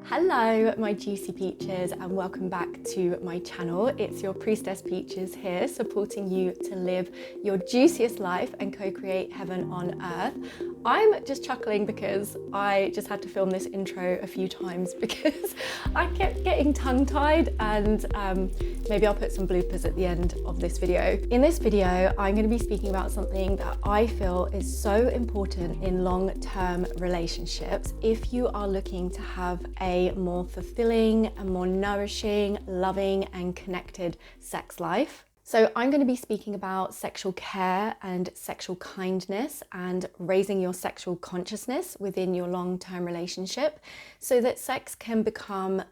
Hello my juicy peaches and welcome back to my channel. It's your priestess Peaches here, supporting you to live your juiciest life and co-create heaven on earth. I'm just chuckling because I just had to film this intro a few times because I kept getting tongue-tied, and maybe I'll put some bloopers at the end of this video. In this video, I'm going to be speaking about something that I feel is so important in long-term relationships if you are looking to have a more fulfilling, a more nourishing, loving and connected sex life. So I'm going to be speaking about sexual care and sexual kindness and raising your sexual consciousness within your long-term relationship so that sex can become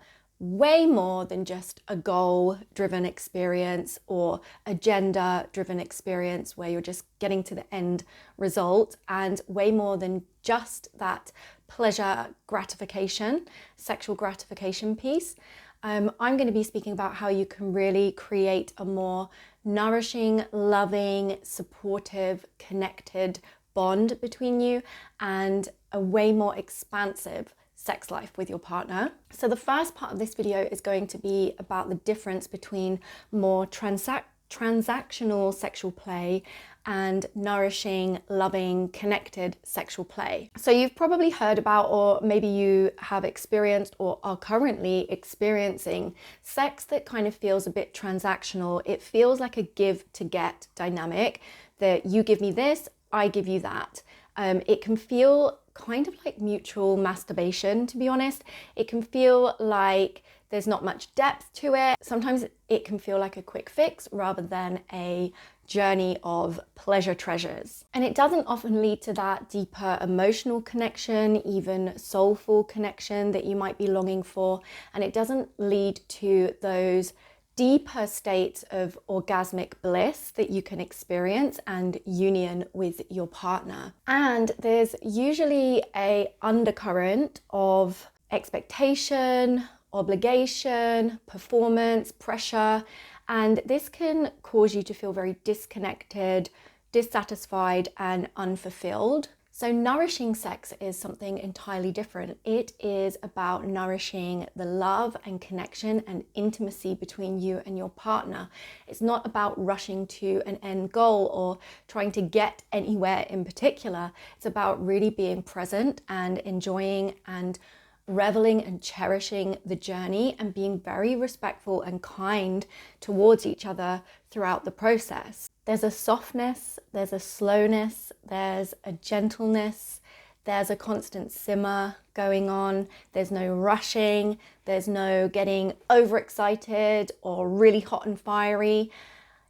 way more than just a goal-driven experience or a gender-driven experience where you're just getting to the end result, and way more than just that pleasure gratification, sexual gratification piece. I'm going to be speaking about how you can really create a more nourishing, loving, supportive, connected bond between you and a way more expansive sex life with your partner. So the first part of this video is going to be about the difference between more transactional sexual play and nourishing, loving, connected sexual play. So you've probably heard about, or maybe you have experienced or are currently experiencing sex that kind of feels a bit transactional. It feels like a give to get dynamic, that you give me this, I give you that. It can feel kind of like mutual masturbation, to be honest. It can feel like there's not much depth to it. Sometimes it can feel like a quick fix rather than a journey of pleasure treasures. And it doesn't often lead to that deeper emotional connection, even soulful connection that you might be longing for. And it doesn't lead to those deeper states of orgasmic bliss that you can experience and union with your partner. And there's usually a undercurrent of expectation, obligation, performance, pressure, and this can cause you to feel very disconnected, dissatisfied, and unfulfilled. So nourishing sex is something entirely different. It is about nourishing the love and connection and intimacy between you and your partner. It's not about rushing to an end goal or trying to get anywhere in particular. It's about really being present and enjoying and reveling and cherishing the journey and being very respectful and kind towards each other throughout the process. There's a softness, there's a slowness, there's a gentleness, there's a constant simmer going on, there's no rushing, there's no getting overexcited or really hot and fiery.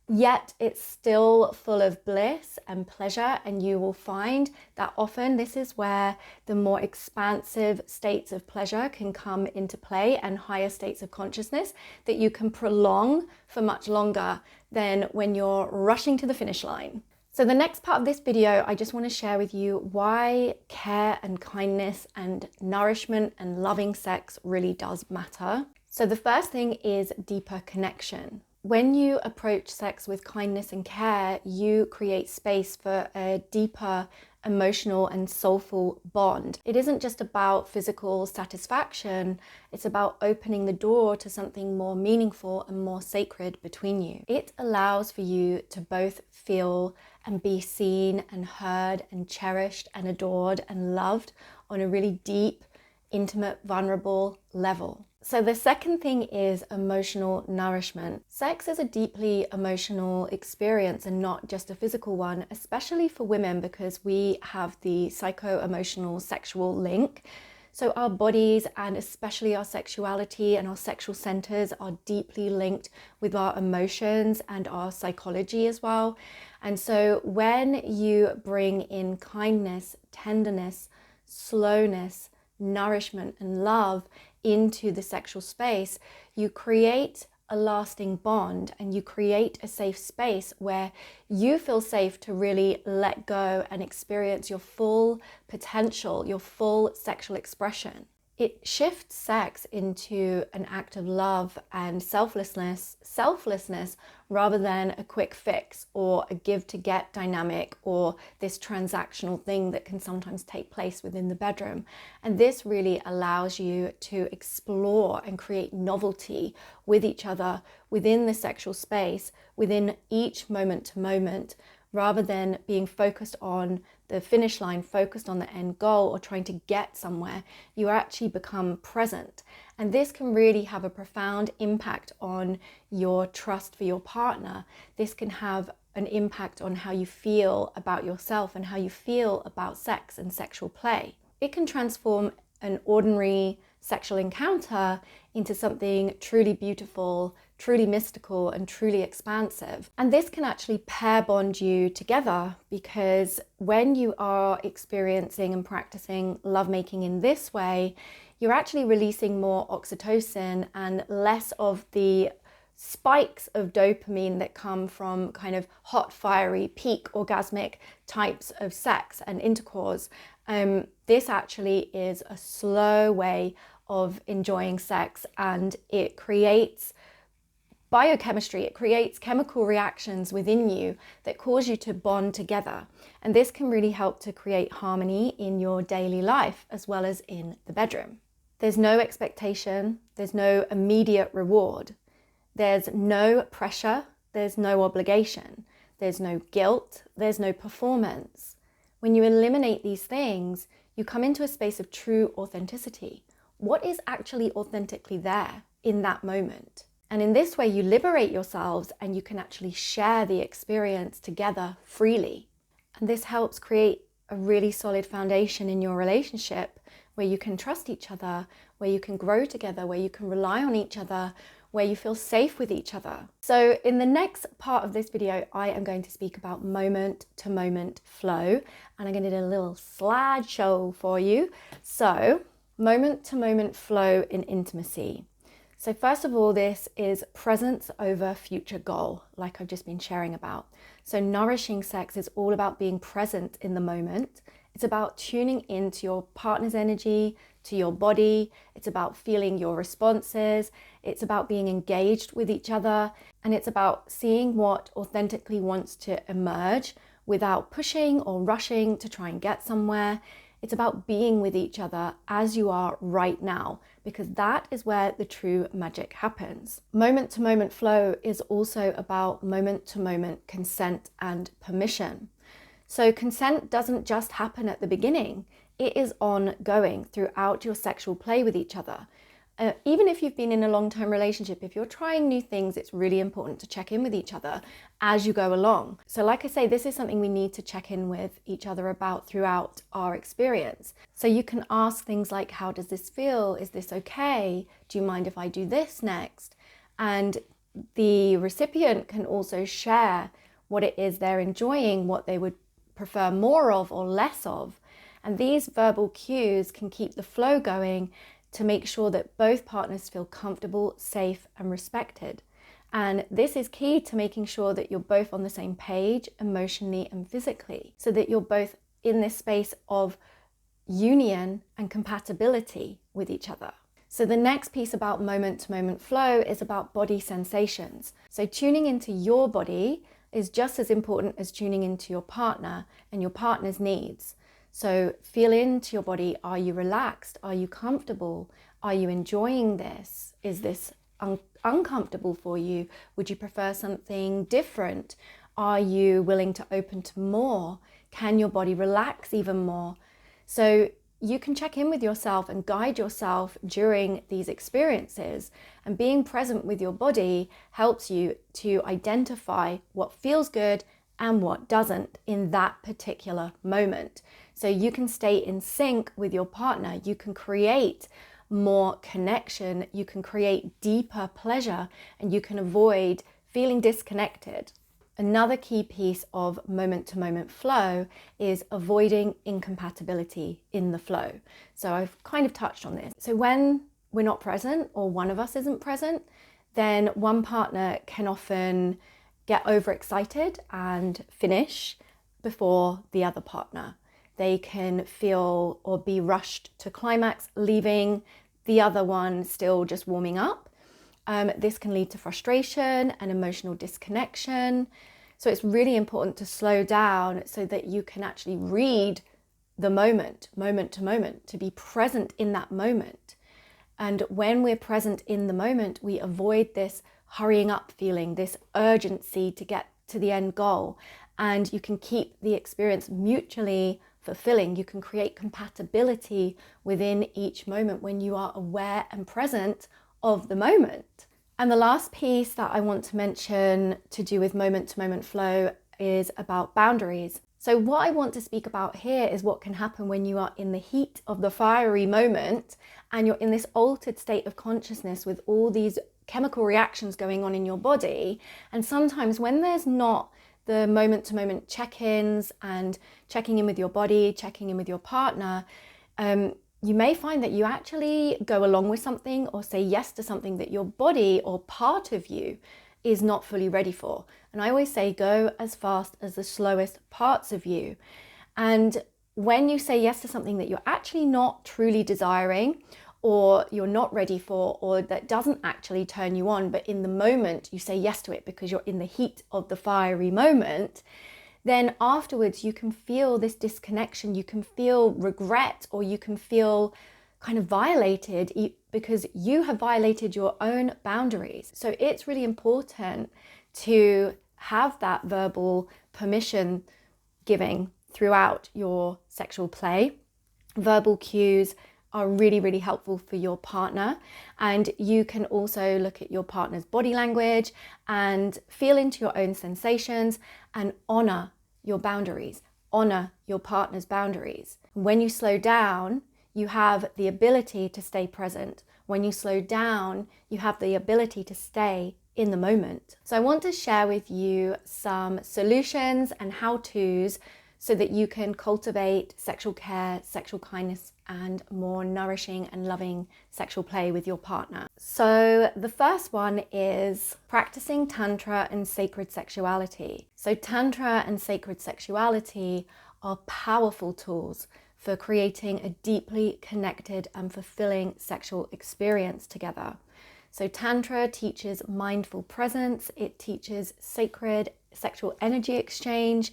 Yet it's still full of bliss and pleasure, and you will find that often this is where the more expansive states of pleasure can come into play and higher states of consciousness that you can prolong for much longer than when you're rushing to the finish line. So the next part of this video, I just want to share with you why care and kindness and nourishment and loving sex really does matter. So the first thing is deeper connection. When you approach sex with kindness and care, you create space for a deeper emotional and soulful bond. It isn't just about physical satisfaction, it's about opening the door to something more meaningful and more sacred between you. It allows for you to both feel and be seen and heard and cherished and adored and loved on a really deep, intimate, vulnerable level. So the second thing is emotional nourishment. Sex is a deeply emotional experience and not just a physical one, especially for women because we have the psycho-emotional sexual link. So our bodies and especially our sexuality and our sexual centers are deeply linked with our emotions and our psychology as well. And so when you bring in kindness, tenderness, slowness, nourishment and love into the sexual space, you create a lasting bond and you create a safe space where you feel safe to really let go and experience your full potential, your full sexual expression. It shifts sex into an act of love and selflessness rather than a quick fix or a give to get dynamic or this transactional thing that can sometimes take place within the bedroom. And this really allows you to explore and create novelty with each other within the sexual space, within each moment to moment, rather than being focused on the finish line, focused on the end goal, or trying to get somewhere. You actually become present. And this can really have a profound impact on your trust for your partner. This can have an impact on how you feel about yourself and how you feel about sex and sexual play. It can transform an ordinary sexual encounter into something truly beautiful, truly mystical, and truly expansive. And this can actually pair bond you together, because when you are experiencing and practicing lovemaking in this way, you're actually releasing more oxytocin and less of the spikes of dopamine that come from kind of hot, fiery, peak orgasmic types of sex and intercourse. This actually is a slow way of enjoying sex, and it creates biochemistry, it creates chemical reactions within you that cause you to bond together. And this can really help to create harmony in your daily life as well as in the bedroom. There's no expectation, there's no immediate reward, there's no pressure, there's no obligation, there's no guilt, there's no performance. When you eliminate these things, you come into a space of true authenticity. What is actually authentically there in that moment? And in this way, you liberate yourselves and you can actually share the experience together freely. And this helps create a really solid foundation in your relationship where you can trust each other, where you can grow together, where you can rely on each other, where you feel safe with each other. So in the next part of this video, I am going to speak about moment to moment flow, and I'm going to do a little slideshow for you. So moment to moment flow in intimacy. So first of all, this is presence over future goal, like I've just been sharing about. So nourishing sex is all about being present in the moment. It's about tuning into your partner's energy, to your body. It's about feeling your responses. It's about being engaged with each other. And it's about seeing what authentically wants to emerge without pushing or rushing to try and get somewhere. It's about being with each other as you are right now, because that is where the true magic happens. Moment to moment flow is also about moment to moment consent and permission. So consent doesn't just happen at the beginning. It is ongoing throughout your sexual play with each other. Even if you've been in a long-term relationship, if you're trying new things, it's really important to check in with each other as you go along. So like I say, this is something we need to check in with each other about throughout our experience. So you can ask things like, how does this feel? Is this okay? Do you mind if I do this next? And the recipient can also share what it is they're enjoying, what they would prefer more of or less of. And these verbal cues can keep the flow going to make sure that both partners feel comfortable, safe, and respected. And this is key to making sure that you're both on the same page emotionally and physically, so that you're both in this space of union and compatibility with each other. So the next piece about moment to moment flow is about body sensations. So tuning into your body is just as important as tuning into your partner and your partner's needs. So feel into your body. Are you relaxed? Are you comfortable? Are you enjoying this? Is this uncomfortable for you? Would you prefer something different? Are you willing to open to more? Can your body relax even more? So you can check in with yourself and guide yourself during these experiences. And being present with your body helps you to identify what feels good and what doesn't in that particular moment. So you can stay in sync with your partner. You can create more connection. You can create deeper pleasure, and you can avoid feeling disconnected. Another key piece of moment to moment flow is avoiding incompatibility in the flow. So I've kind of touched on this. So when we're not present, or one of us isn't present, then one partner can often get overexcited and finish before the other partner. They can feel or be rushed to climax, leaving the other one still just warming up. This can lead to frustration and emotional disconnection. So it's really important to slow down so that you can actually read the moment to moment, to be present in that moment. And when we're present in the moment, we avoid this hurrying up feeling, this urgency to get to the end goal. And you can keep the experience mutually fulfilling. You can create compatibility within each moment when you are aware and present of the moment. And the last piece that I want to mention to do with moment-to-moment flow is about boundaries. So what I want to speak about here is what can happen when you are in the heat of the fiery moment and you're in this altered state of consciousness with all these chemical reactions going on in your body. And sometimes when there's not the moment-to-moment check-ins and checking in with your body, checking in with your partner, you may find that you actually go along with something or say yes to something that your body or part of you is not fully ready for. And I always say go as fast as the slowest parts of you. And when you say yes to something that you're actually not truly desiring or you're not ready for, or that doesn't actually turn you on, but in the moment you say yes to it because you're in the heat of the fiery moment, then afterwards you can feel this disconnection, you can feel regret, or you can feel kind of violated because you have violated your own boundaries. So it's really important to have that verbal permission giving throughout your sexual play. Verbal cues are really, really helpful for your partner. And you can also look at your partner's body language and feel into your own sensations and honor your boundaries, honor your partner's boundaries. When you slow down, you have the ability to stay present. When you slow down, you have the ability to stay in the moment. So I want to share with you some solutions and how-tos so that you can cultivate sexual care, sexual kindness, and more nourishing and loving sexual play with your partner. So the first one is practicing Tantra and sacred sexuality. So Tantra and sacred sexuality are powerful tools for creating a deeply connected and fulfilling sexual experience together. So Tantra teaches mindful presence, it teaches sacred sexual energy exchange,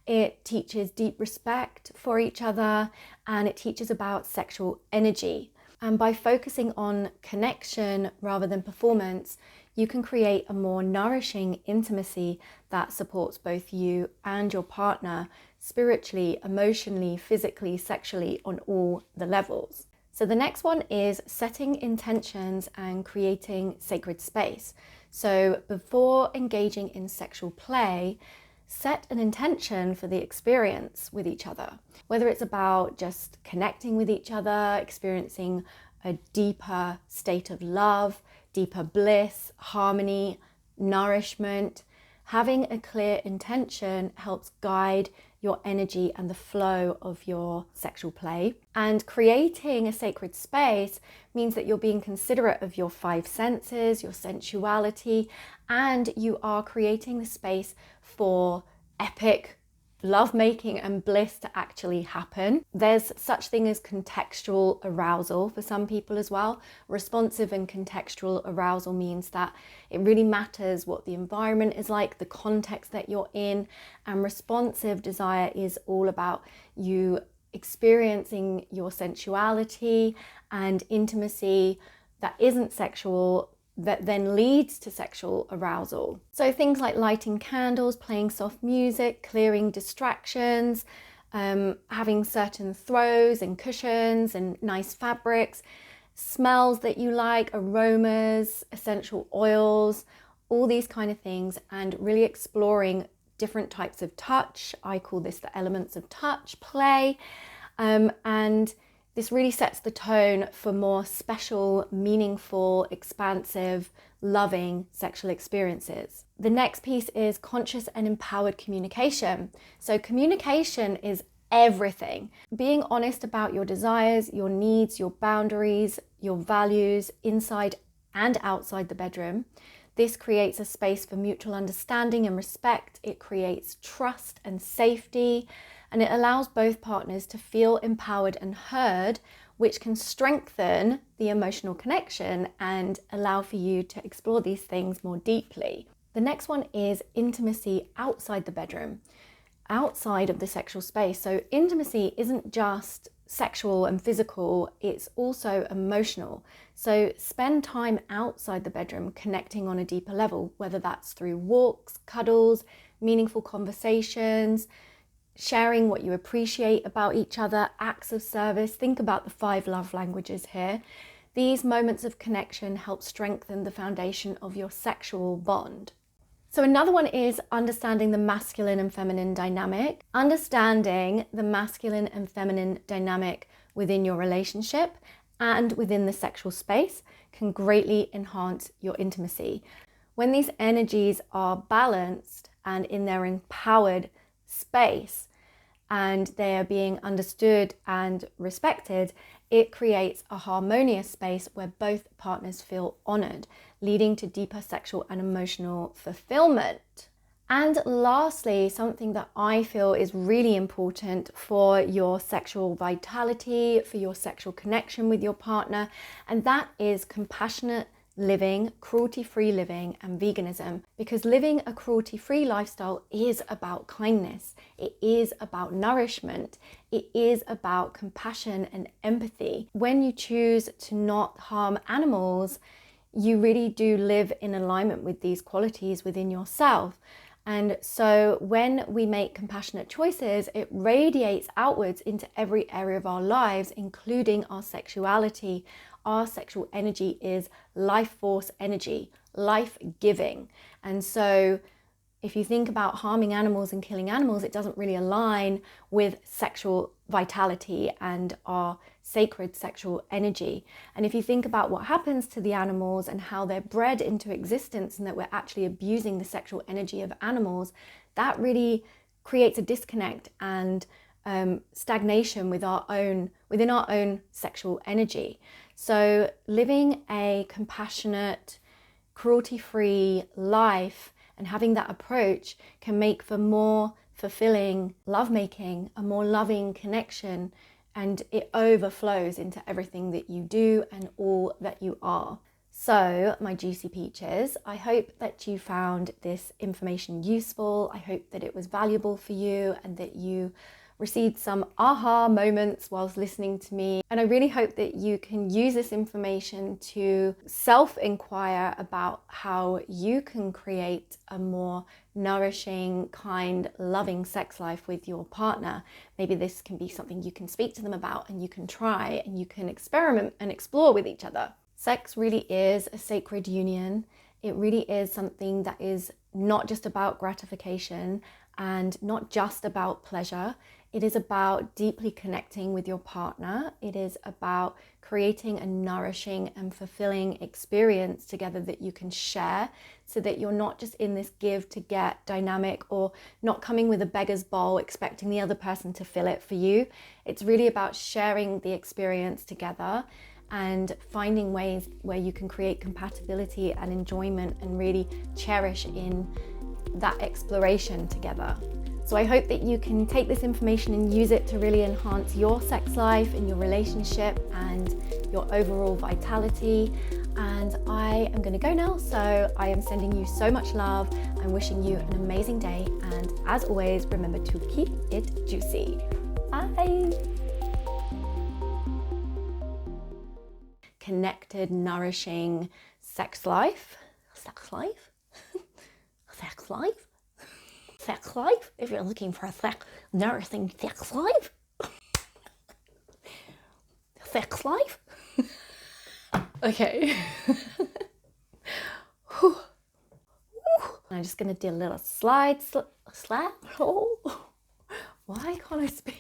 it teaches deep respect for each other, and it teaches about sexual energy. And by focusing on connection rather than performance, you can create a more nourishing intimacy that supports both you and your partner spiritually, emotionally, physically, sexually, on all the levels. So the next one is setting intentions and creating sacred space. So before engaging in sexual play, set an intention for the experience with each other, whether it's about just connecting with each other, experiencing a deeper state of love, deeper bliss, harmony, nourishment. Having a clear intention helps guide your energy and the flow of your sexual play. And creating a sacred space means that you're being considerate of your five senses, your sensuality, and you are creating the space for epic lovemaking and bliss to actually happen. There's such thing as contextual arousal for some people as well. Responsive and contextual arousal means that it really matters what the environment is like, the context that you're in, and responsive desire is all about you experiencing your sensuality and intimacy that isn't sexual, that then leads to sexual arousal. So things like lighting candles, playing soft music, clearing distractions, having certain throws and cushions and nice fabrics, smells that you like, aromas, essential oils, all these kind of things, and really exploring different types of touch. I call this the elements of touch play, and this really sets the tone for more special, meaningful, expansive, loving sexual experiences. The next piece is conscious and empowered communication. So communication is everything. Being honest about your desires, your needs, your boundaries, your values inside and outside the bedroom. This creates a space for mutual understanding and respect. It creates trust and safety. and it allows both partners to feel empowered and heard, which can strengthen the emotional connection and allow for you to explore these things more deeply. The next one is intimacy outside the bedroom, outside of the sexual space. So intimacy isn't just sexual and physical, it's also emotional. So spend time outside the bedroom connecting on a deeper level, whether that's through walks, cuddles, meaningful conversations, sharing what you appreciate about each other, acts of service. Think about the 5 love languages here. These moments of connection help strengthen the foundation of your sexual bond. So another one is understanding the masculine and feminine dynamic. Understanding the masculine and feminine dynamic within your relationship and within the sexual space can greatly enhance your intimacy. When these energies are balanced and in their empowered space and they are being understood and respected, it creates a harmonious space where both partners feel honored, leading to deeper sexual and emotional fulfillment. And lastly, something that I feel is really important for your sexual vitality, for your sexual connection with your partner, and that is compassionate living, cruelty-free living, and veganism. Because living a cruelty-free lifestyle is about kindness, it is about nourishment, it is about compassion and empathy. When you choose to not harm animals, you really do live in alignment with these qualities within yourself. And so when we make compassionate choices, it radiates outwards into every area of our lives, including our sexuality. Our sexual energy is life force energy, life-giving. And so if you think about harming animals and killing animals, it doesn't really align with sexual vitality and our sacred sexual energy. And if you think about what happens to the animals and how they're bred into existence and that we're actually abusing the sexual energy of animals, that really creates a disconnect and stagnation within our own sexual energy. So living a compassionate, cruelty-free life and having that approach can make for more fulfilling lovemaking, a more loving connection, and it overflows into everything that you do and all that you are. So, my juicy peaches, I hope that you found this information useful. I hope that it was valuable for you and that you received some aha moments whilst listening to me. And I really hope that you can use this information to self-inquire about how you can create a more nourishing, kind, loving sex life with your partner. Maybe this can be something you can speak to them about and you can try and you can experiment and explore with each other. Sex really is a sacred union. It really is something that is not just about gratification and not just about pleasure. It is about deeply connecting with your partner. It is about creating a nourishing and fulfilling experience together that you can share so that you're not just in this give to get dynamic or not coming with a beggar's bowl expecting the other person to fill it for you. It's really about sharing the experience together and finding ways where you can create compatibility and enjoyment and really cherish in that exploration together. So I hope that you can take this information and use it to really enhance your sex life and your relationship and your overall vitality. And I am going to go now, so I am sending you so much love. I'm wishing you an amazing day, and as always, remember to keep it juicy. Bye. Connected, nourishing sex life. Sex life? Sex life? Sex life? If you're looking for a nourishing sex life? Sex life? Okay. I'm just gonna do a little slide. Oh, why can't I speak?